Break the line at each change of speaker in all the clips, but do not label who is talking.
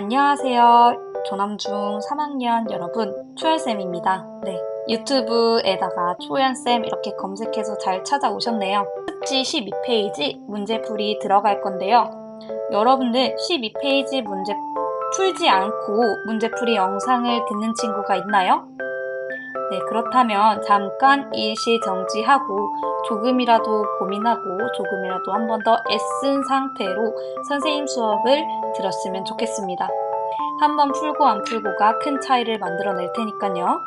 안녕하세요. 조남중 3학년 여러분, 초연쌤입니다. 네, 유튜브에다가 초연쌤 이렇게 검색해서 잘 찾아오셨네요. 숙지 12페이지 문제풀이 들어갈 건데요. 여러분들 12페이지 문제 풀지 않고 문제풀이 영상을 듣는 친구가 있나요? 네, 그렇다면 잠깐 일시정지하고 조금이라도 고민하고 조금이라도 한 번 더 애쓴 상태로 선생님 수업을 들었으면 좋겠습니다. 한 번 풀고 안 풀고가 큰 차이를 만들어낼 테니까요.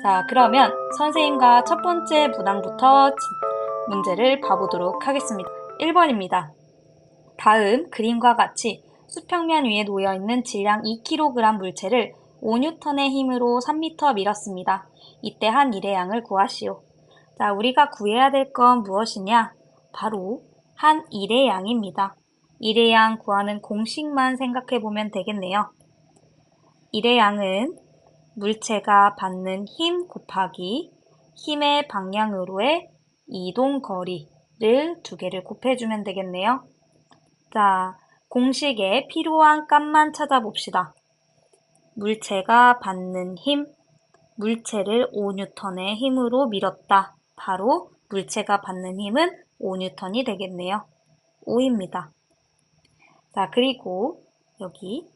자, 그러면 선생님과 첫 번째 문항부터 문제를 봐보도록 하겠습니다. 1번입니다. 다음 그림과 같이 수평면 위에 놓여있는 질량 2kg 물체를 5N의 힘으로 3m 밀었습니다. 이때 한 일의 양을 구하시오. 자, 우리가 구해야 될 건 무엇이냐? 바로 한 일의 양입니다. 일의 양 구하는 공식만 생각해 보면 되겠네요. 일의 양은 물체가 받는 힘 곱하기 힘의 방향으로의 이동 거리를 두 개를 곱해주면 되겠네요. 자, 공식에 필요한 값만 찾아봅시다. 물체가 받는 힘, 물체를 5N의 힘으로 밀었다. 바로 물체가 받는 힘은 5N이 되겠네요. 5입니다. 자, 그리고 여기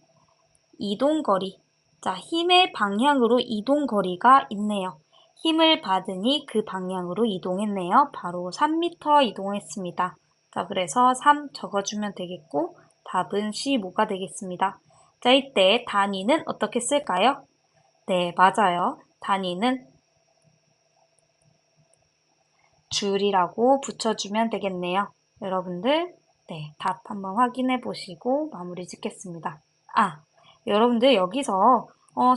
이동거리. 자, 힘의 방향으로 이동거리가 있네요. 힘을 받으니 그 방향으로 이동했네요. 바로 3m 이동했습니다. 자, 그래서 3 적어주면 되겠고 답은 15가 되겠습니다. 자, 이때 단위는 어떻게 쓸까요? 네, 맞아요. 단위는 줄이라고 붙여주면 되겠네요. 여러분들, 네, 답 한번 확인해 보시고 마무리 짓겠습니다. 여러분들 여기서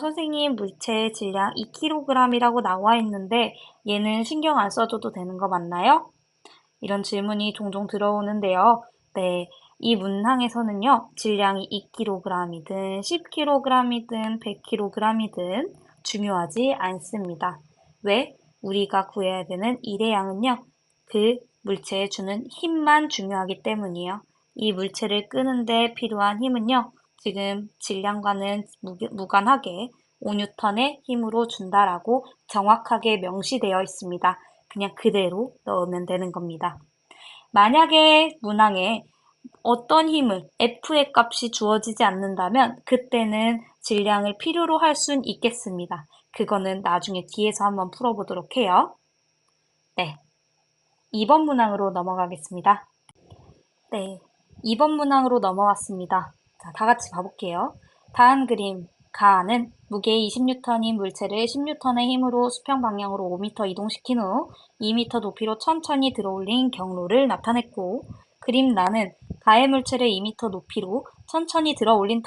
선생님 물체 질량 2kg이라고 나와 있는데 얘는 신경 안 써줘도 되는 거 맞나요? 이런 질문이 종종 들어오는데요. 네, 이 문항에서는요. 질량이 2kg이든 10kg이든 100kg이든 중요하지 않습니다. 왜? 우리가 구해야 되는 일의 양은요. 그 물체에 주는 힘만 중요하기 때문이에요. 이 물체를 끄는데 필요한 힘은요. 지금 질량과는 무관하게 5N의 힘으로 준다라고 정확하게 명시되어 있습니다. 그냥 그대로 넣으면 되는 겁니다. 만약에 문항에 어떤 힘을 F의 값이 주어지지 않는다면 그때는 질량을 필요로 할 순 있겠습니다. 그거는 나중에 뒤에서 한번 풀어보도록 해요. 네, 2번 문항으로 넘어가겠습니다. 네, 2번 문항으로 넘어왔습니다. 자, 다 같이 봐볼게요. 다음 그림, 가는 무게 20N인 물체를 10N의 힘으로 수평 방향으로 5m 이동시킨 후 2m 높이로 천천히 들어올린 경로를 나타냈고, 그림 나는 가의 물체를 2m 높이로 천천히 들어올린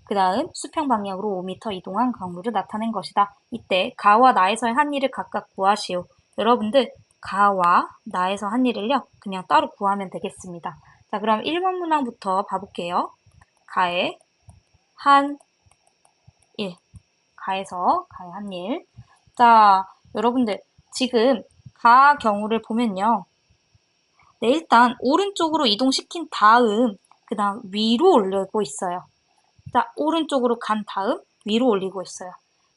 그 다음 수평 방향으로 5m 이동한 경로를 나타낸 것이다. 이때 가와 나에서의 한 일을 각각 구하시오. 여러분들 가와 나에서 한 일을요, 그냥 따로 구하면 되겠습니다. 자, 그럼 1번 문항부터 봐볼게요. 가의 한 일. 가에서 가의 한 일. 자, 여러분들 지금 가 경우를 보면요. 네, 일단 오른쪽으로 이동시킨 다음 그 다음 위로 올리고 있어요. 자, 오른쪽으로 간 다음 위로 올리고 있어요.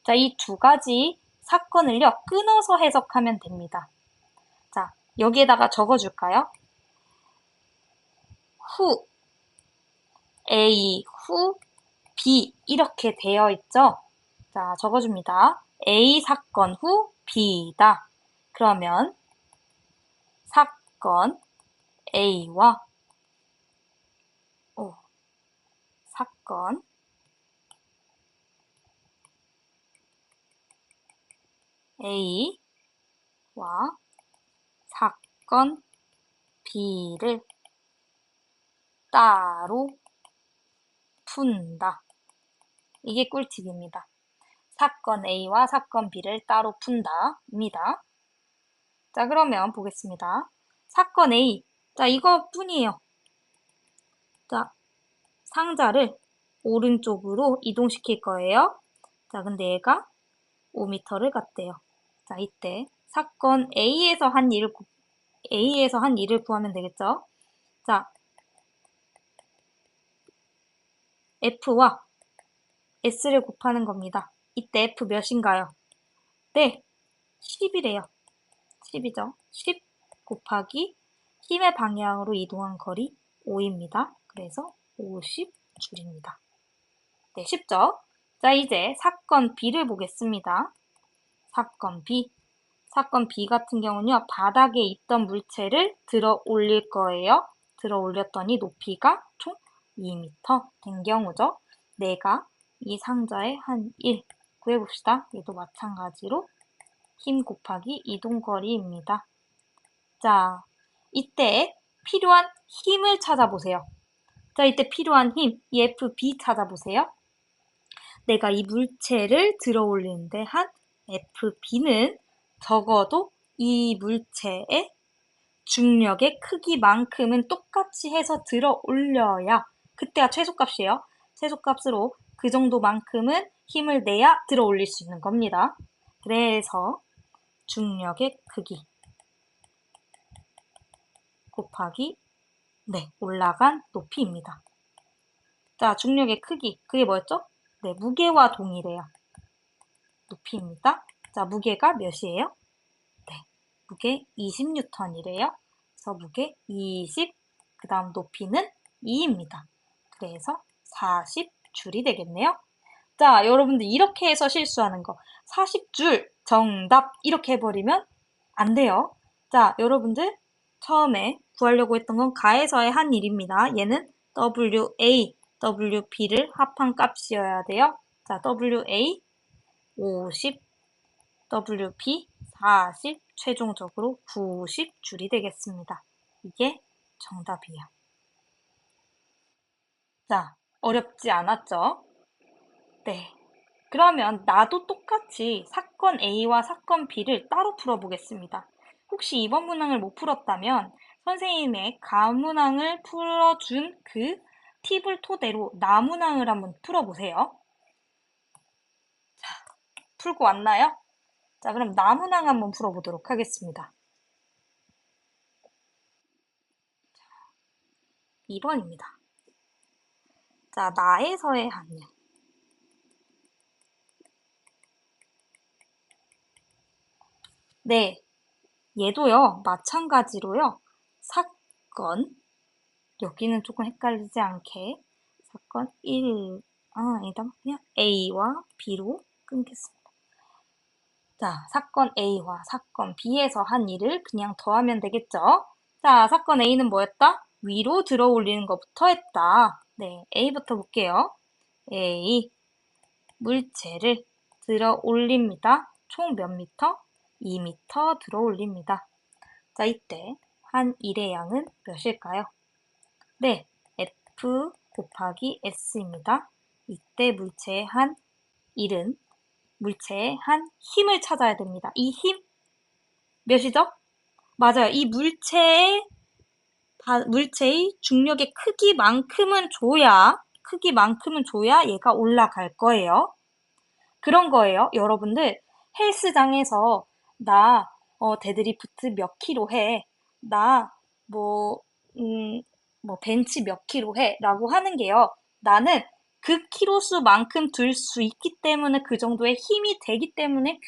자, 이 두 가지 사건을요, 끊어서 해석하면 됩니다. 자, 여기에다가 적어줄까요? 후, A, 후, B 이렇게 되어 있죠? 자, 적어줍니다. A 사건 후 B다. 그러면 사건 A와 사건 A와 사건 B를 따로 푼다. 이게 꿀팁입니다. 사건 A와 사건 B를 따로 푼다입니다. 자, 그러면 보겠습니다. 사건 A. 자, 이거뿐이에요. 자, 상자를 오른쪽으로 이동시킬 거예요. 자, 근데 얘가 5m를 갔대요. 자, 이때 사건 A에서 한 일을 구하면 되겠죠? 자, F와 S를 곱하는 겁니다. 이때 F 몇인가요? 네, 10이래요. 10이죠. 10 곱하기 힘의 방향으로 이동한 거리 5입니다. 그래서 50줄입니다. 네, 쉽죠? 자, 이제 사건 B를 보겠습니다. 사건 B. 사건 B 같은 경우는요, 바닥에 있던 물체를 들어 올릴 거예요. 들어 올렸더니 높이가 총 2m 된 경우죠. 내가 이 상자의 한 1 구해봅시다. 얘도 마찬가지로 힘 곱하기 이동거리입니다. 자, 이때 필요한 힘을 찾아보세요. 자, 이때 필요한 힘, 이 FB 찾아보세요. 내가 이 물체를 들어 올리는데 한 FB는 적어도 이 물체의 중력의 크기만큼은 똑같이 해서 들어 올려야 그때가 최소값이에요. 최소값으로 그 정도만큼은 힘을 내야 들어 올릴 수 있는 겁니다. 그래서 중력의 크기 곱하기 올라간 높이입니다. 자, 중력의 크기, 그게 뭐였죠? 네, 무게와 동일해요. 높이입니다. 자, 무게가 몇이에요? 네, 무게 20N이래요. 그래서 무게 20, 그 다음 높이는 2입니다. 그래서 40줄이 되겠네요. 자, 여러분들 이렇게 해서 실수하는 거. 40줄 정답 이렇게 해버리면 안 돼요. 자, 여러분들 처음에 구하려고 했던 건 가에서의 한 일입니다. 얘는 WA, WB를 합한 값이어야 돼요. 자, WA 50, WB 40, 최종적으로 90줄이 되겠습니다. 이게 정답이에요. 자, 어렵지 않았죠? 네. 그러면 나도 똑같이 사건 A와 사건 B를 따로 풀어보겠습니다. 혹시 이번 문항을 못 풀었다면 선생님의 가문항을 풀어준 그 팁을 토대로 나문항을 한번 풀어보세요. 자, 풀고 왔나요? 자, 그럼 나문항 한번 풀어보도록 하겠습니다. 2번입니다. 자, 나에서의 한일. 네, 얘도요, 마찬가지로요, 사건, 여기는 조금 헷갈리지 않게 사건 1, 아니다. 그냥 A와 B로 끊겠습니다. 자, 사건 A와 사건 B에서 한 일을 그냥 더하면 되겠죠? 자, 사건 A는 뭐였다? 위로 들어 올리는 것부터 했다. 네, A부터 볼게요. A, 물체를 들어 올립니다. 총 몇 미터? 2미터 들어 올립니다. 자, 이때 한 일의 양은 몇일까요? 네, F 곱하기 S입니다. 이때 물체의 한 일은 물체의 한 힘을 찾아야 됩니다. 이 힘 몇이죠? 맞아요. 이 물체의 중력의 크기만큼은 줘야 얘가 올라갈 거예요. 그런 거예요. 여러분들 헬스장에서 나 데드리프트 몇 킬로 해. 나 뭐, 음, 뭐 벤치 몇 킬로 해. 라고 하는 게요. 나는 그 키로수만큼 들 수 있기 때문에 그 정도의 힘이 되기 때문에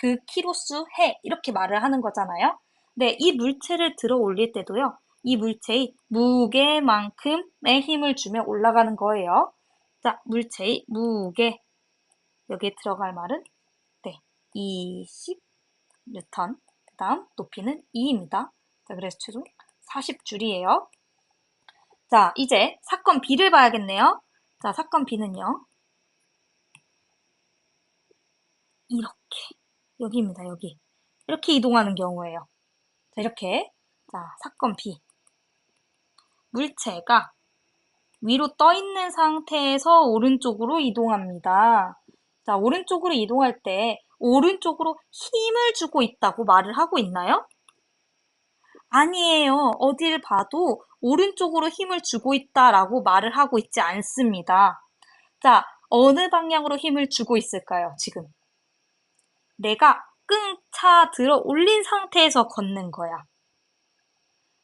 그 키로수 해. 이렇게 말을 하는 거잖아요. 네, 이 물체를 들어 올릴 때도요. 이 물체의 무게만큼의 힘을 주면 올라가는 거예요. 자, 물체의 무게. 여기에 들어갈 말은 20뉴턴. 그 다음 높이는 2입니다. 자, 그래서 최종 40줄이에요. 자, 이제 사건 B를 봐야겠네요. 자, 사건 B는요. 이렇게. 여기입니다, 여기. 이렇게 이동하는 경우예요. 자, 이렇게. 자, 사건 B. 물체가 위로 떠 있는 상태에서 오른쪽으로 이동합니다. 자, 오른쪽으로 이동할 때 오른쪽으로 힘을 주고 있다고 말을 하고 있나요? 아니에요. 어딜 봐도 오른쪽으로 힘을 주고 있다라고 말을 하고 있지 않습니다. 자, 어느 방향으로 힘을 주고 있을까요, 지금? 내가 끙 차 들어 올린 상태에서 걷는 거야.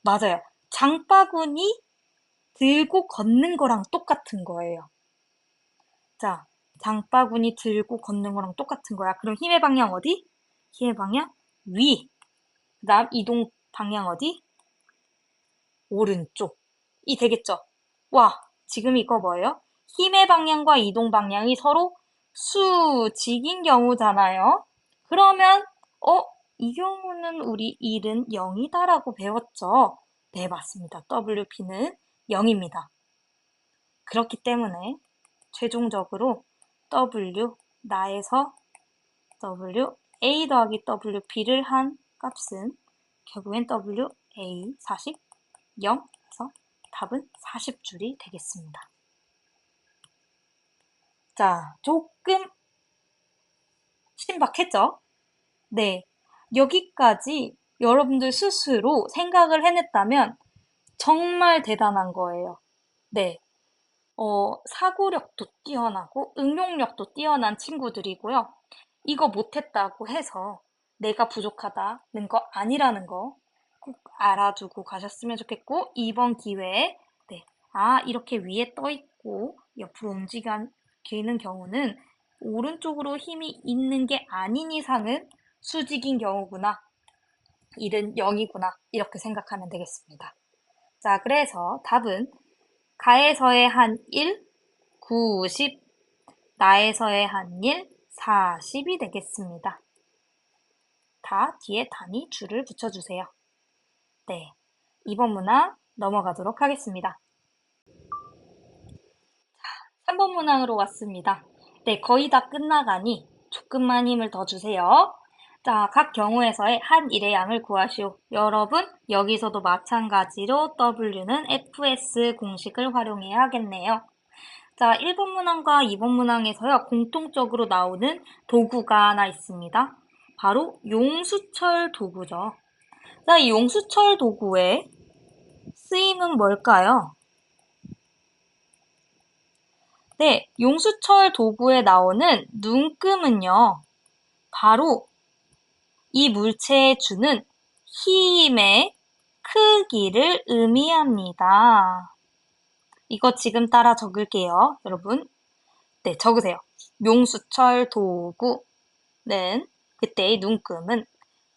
맞아요. 장바구니 들고 걷는 거랑 똑같은 거예요. 자, 장바구니 들고 걷는 거랑 똑같은 거야. 그럼 힘의 방향 어디? 힘의 방향 위. 그다음 이동 방향 어디? 오른쪽. 이 되겠죠? 와, 지금 이거 뭐예요? 힘의 방향과 이동 방향이 서로 수직인 경우잖아요. 그러면 이 경우는 우리 1은 0이다라고 배웠죠? 네, 맞습니다. WP는 0입니다. 그렇기 때문에 최종적으로 W, 나에서 W, A 더하기 WP를 한 값은 결국엔 WA 40, 0에서 답은 40줄이 되겠습니다. 자, 조금 신박했죠? 네. 여기까지 여러분들 스스로 생각을 해냈다면 정말 대단한 거예요. 네. 사고력도 뛰어나고 응용력도 뛰어난 친구들이고요. 이거 못했다고 해서 내가 부족하다는 거 아니라는 거 꼭 알아두고 가셨으면 좋겠고, 이번 기회에, 네. 이렇게 위에 떠 있고 옆으로 움직이는 경우는 오른쪽으로 힘이 있는 게 아닌 이상은 수직인 경우구나. 1은 0이구나. 이렇게 생각하면 되겠습니다. 자, 그래서 답은 가에서의 한 1, 90, 나에서의 한 1, 40이 되겠습니다. 다 뒤에 단위 줄을 붙여주세요. 네, 2번 문항 넘어가도록 하겠습니다. 3번 문항으로 왔습니다. 네, 거의 다 끝나가니 조금만 힘을 더 주세요. 자, 각 경우에서의 한 일의 양을 구하시오. 여러분, 여기서도 마찬가지로 W는 FS 공식을 활용해야 하겠네요. 자, 1번 문항과 2번 문항에서요, 공통적으로 나오는 도구가 하나 있습니다. 바로 용수철 도구죠. 자, 이 용수철 도구의 쓰임은 뭘까요? 네, 용수철 도구에 나오는 눈금은요, 바로 이 물체에 주는 힘의 크기를 의미합니다. 이거 지금 따라 적을게요, 여러분. 네, 적으세요. 용수철 도구는 그때의 눈금은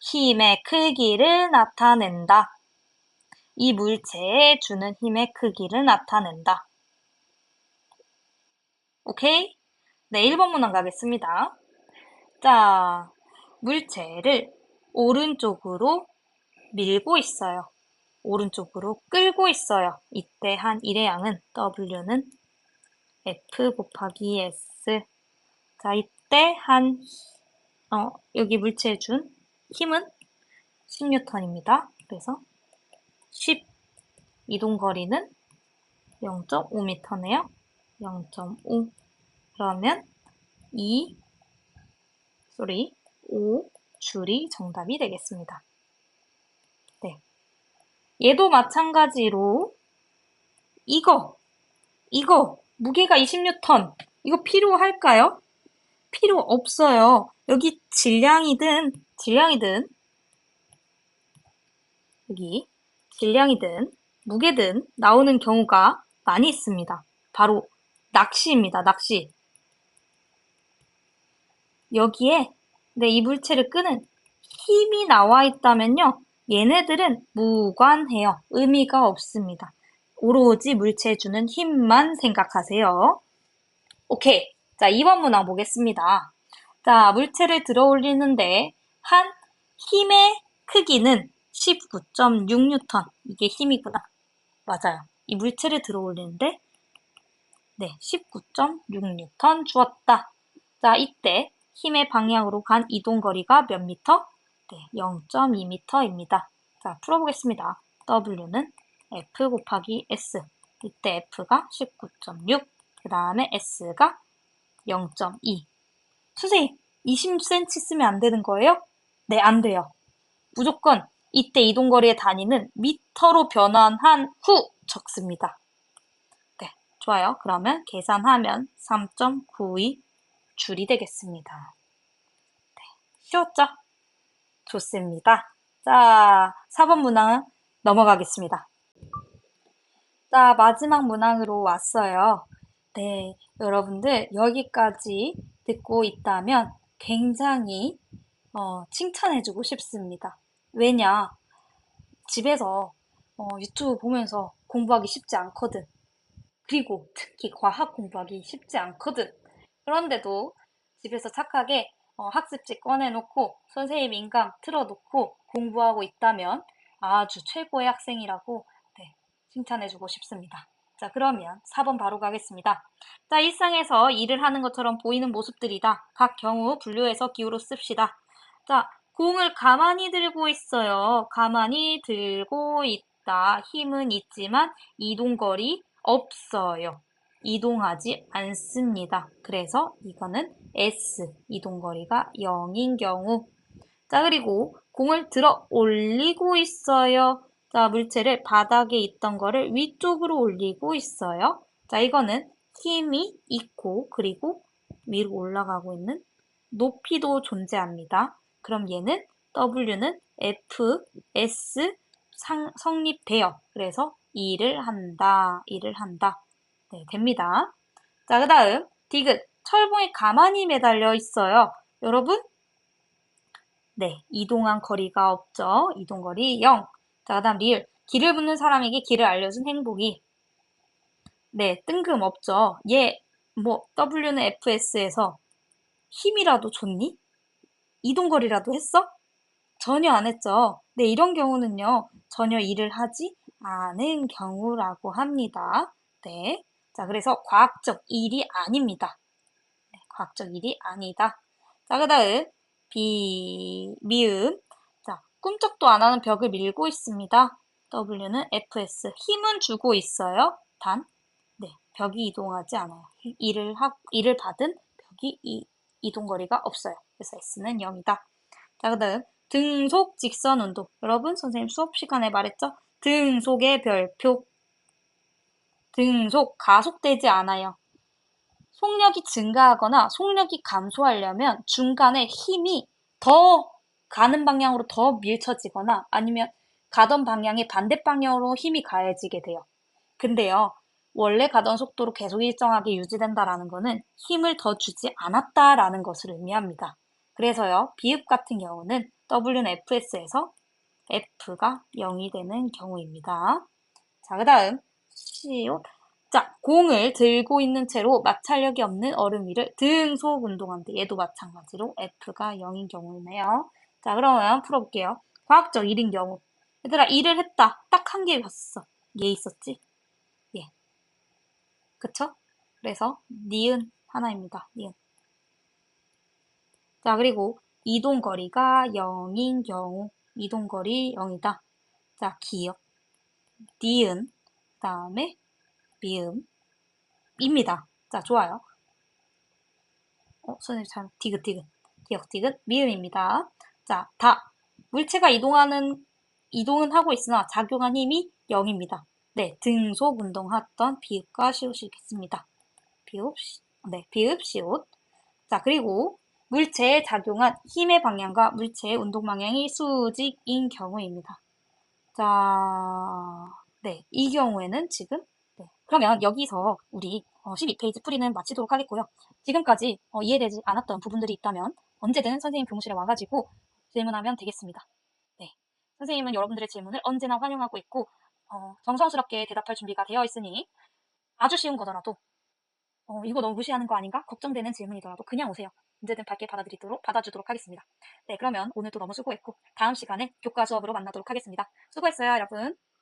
힘의 크기를 나타낸다. 이 물체에 주는 힘의 크기를 나타낸다. 오케이? 네, 1번 문항 가겠습니다. 자, 물체를 오른쪽으로 밀고 있어요. 오른쪽으로 끌고 있어요. 이때 한 1의 양은 W는 F 곱하기 S. 자, 이때 여기 물체에 준 힘은 10N입니다. 그래서 10 이동거리는 0.5m네요. 0.5. 그러면 5 줄이 정답이 되겠습니다. 네. 얘도 마찬가지로 이거 무게가 20N 이거 필요할까요? 필요 없어요. 여기 질량이든 여기 질량이든 무게든 나오는 경우가 많이 있습니다. 바로 낚시입니다. 낚시. 여기에 이 물체를 끄는 힘이 나와 있다면요. 얘네들은 무관해요. 의미가 없습니다. 오로지 물체에 주는 힘만 생각하세요. 오케이. 자, 2번 문항 보겠습니다. 자, 물체를 들어 올리는데 한 힘의 크기는 19.6N. 이게 힘이구나. 맞아요. 이 물체를 들어 올리는데 19.6N 주었다. 자, 이때 힘의 방향으로 간 이동거리가 몇 미터? 네, 0.2m입니다. 자, 풀어보겠습니다. W는 F 곱하기 S. 이때 F가 19.6, 그 다음에 S가 0.2. 선생님, 20cm 쓰면 안 되는 거예요? 네, 안 돼요. 무조건 이때 이동거리의 단위는 미터로 변환한 후 적습니다. 네, 좋아요. 그러면 계산하면 3.92 줄이 되겠습니다. 네, 쉬웠죠? 좋습니다. 자, 4번 문항 넘어가겠습니다. 자, 마지막 문항으로 왔어요. 네, 여러분들 여기까지 듣고 있다면 굉장히 칭찬해주고 싶습니다. 왜냐? 집에서 유튜브 보면서 공부하기 쉽지 않거든. 그리고 특히 과학 공부하기 쉽지 않거든. 그런데도 집에서 착하게 학습지 꺼내놓고 선생님 인강 틀어놓고 공부하고 있다면 아주 최고의 학생이라고 네, 칭찬해주고 싶습니다. 자, 그러면 4번 바로 가겠습니다. 자, 일상에서 일을 하는 것처럼 보이는 모습들이다. 각 경우 분류해서 기호로 씁시다. 자, 공을 가만히 들고 있어요. 가만히 들고 있다. 힘은 있지만 이동거리 없어요. 이동하지 않습니다. 그래서 이거는 S, 이동거리가 0인 경우. 자, 그리고 공을 들어 올리고 있어요. 자, 물체를 바닥에 있던 거를 위쪽으로 올리고 있어요. 자, 이거는 힘이 있고, 그리고 위로 올라가고 있는 높이도 존재합니다. 그럼 얘는 W는 F, S 성립돼요. 그래서 일을 한다, 일을 한다. 네, 됩니다. 자, 그 다음 디귿, 철봉에 가만히 매달려 있어요. 여러분, 네, 이동한 거리가 없죠. 이동거리 0. 자, 그 다음 리을, 길을 묻는 사람에게 길을 알려준 행복이 네, 뜬금없죠. 얘, W는 FS에서 힘이라도 줬니? 이동거리라도 했어? 전혀 안 했죠. 네, 이런 경우는요, 전혀 일을 하지 않은 경우라고 합니다. 네. 자, 그래서 과학적 일이 아닙니다. 네, 과학적 일이 아니다. 자, 그 다음, 미음. 자, 꿈쩍도 안 하는 벽을 밀고 있습니다. W는 FS. 힘은 주고 있어요. 단, 네, 벽이 이동하지 않아요. 일을 받은 벽이 이동거리가 없어요. 그래서 S는 0이다. 자, 그 다음 등속 직선 운동. 여러분 선생님 수업 시간에 말했죠? 등속의 별표. 등속 가속되지 않아요. 속력이 증가하거나 속력이 감소하려면 중간에 힘이 더 가는 방향으로 더 밀쳐지거나 아니면 가던 방향의 반대 방향으로 힘이 가해지게 돼요. 근데요, 원래 가던 속도로 계속 일정하게 유지된다라는 거는 힘을 더 주지 않았다라는 것을 의미합니다. 그래서요, 비읍 같은 경우는 W는 FS에서 F가 0이 되는 경우입니다. 자, 그 다음, 시옷. 자, 공을 들고 있는 채로 마찰력이 없는 얼음 위를 등속 운동한다. 얘도 마찬가지로 F가 0인 경우네요. 자, 그러면 풀어볼게요. 과학적 일인 경우. 얘들아, 일을 했다. 딱 한 개 봤어. 얘 있었지? 예. 그쵸? 그래서 니은 하나입니다. 니은. 자, 그리고 이동거리가 0인 경우 이동거리 0이다. 자, 기억. 니은, 그 다음에 미음입니다. 자, 좋아요. 선생님 잘 디귿. 기억 디귿 미음입니다. 자, 물체가 이동은 하고 있으나 작용한 힘이 0입니다. 네, 등속 운동했던 비읍과 시옷이겠습니다. 비읍, 시옷. 자, 그리고 물체에 작용한 힘의 방향과 물체의 운동 방향이 수직인 경우입니다. 자, 네, 이 경우에는 지금, 네. 그러면 여기서 우리 12페이지 풀이는 마치도록 하겠고요. 지금까지 이해되지 않았던 부분들이 있다면 언제든 선생님 교무실에 와가지고 질문하면 되겠습니다. 네. 선생님은 여러분들의 질문을 언제나 환영하고 있고, 정성스럽게 대답할 준비가 되어 있으니 아주 쉬운 거더라도 이거 너무 무시하는 거 아닌가? 걱정되는 질문이더라도 그냥 오세요. 언제든 밝게 받아주도록 하겠습니다. 네, 그러면 오늘도 너무 수고했고 다음 시간에 교과 수업으로 만나도록 하겠습니다. 수고했어요, 여러분.